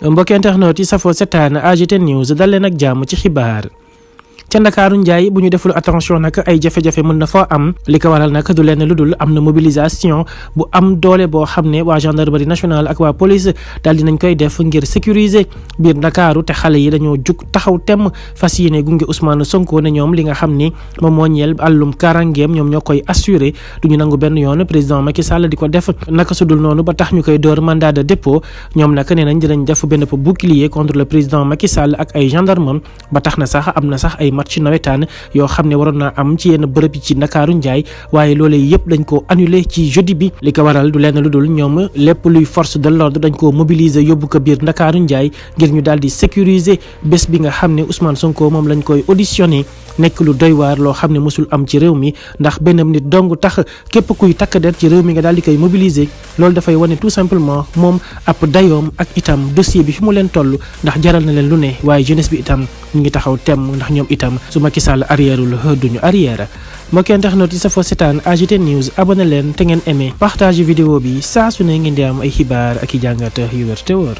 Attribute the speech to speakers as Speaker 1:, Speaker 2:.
Speaker 1: mbokki internet yi safoo setaan AGT News dal leen ak jàmm ci xibaar. ca Ndakaaru Njaay bu ñu deful attention nag ay jafe-jafe mën na fa am li ko waral nag du leen lu dul am na mobilisation bu am doole boo xam ne waa gendarmerie nationale ak waa police daal dinañ koy def ngir sécuriser biir Ndakaaru te xale yi dañoo jug taxaw temm fas yéene gunge Ousmane Sonko ne ñoom li nga xam ni moom moo ñeel àllum karangeem ñoom ñoo koy assurer du ñu nangu benn yoon président Macky Sall di ko def naka sudul noonu ba tax ñu koy door mandat de dépôt ñoom nag nee nañ dinañ def benn bouclier contre le président Macky Sall ak ay gendarmes ba tax na sax am na sax ay match nawetaan yoo xam ne waroon naa am ci yenn bërëb yi ci Ndakaaru Njaay waaye loolee yëpp dañ ko annulé ci jeudi bi li ko waral du leen lu dul ñoom lépp luy force de l'ordre dañ ko mobiliser yóbbu ko biir Ndakaaru Njaay ngir ñu daal di sécuriser bés bi nga xam ne Ousmane Sonko moom lañ koy auditionné nekk lu doy waar loo xam ne mosul am ci réew mi ndax benn nit dong tax képp kuy takk der ci réew mi nga daal di koy mobiliser loolu dafay wane tout simplement moom ab dayoom ak itam dossier bi fi mu leen toll ndax jaral na leen lu ne waaye jeunesse bi itam ñu ngi taxaw temm ndax ñoom itam su Macky Sall arrièreul duñu arrière. mbokki internet yi safoo setaan AGT News abonné leen te ngeen aimé partage vidéo bi saa su ne ngeen di am ay xibaar ak i jàngat yu wér te wóor.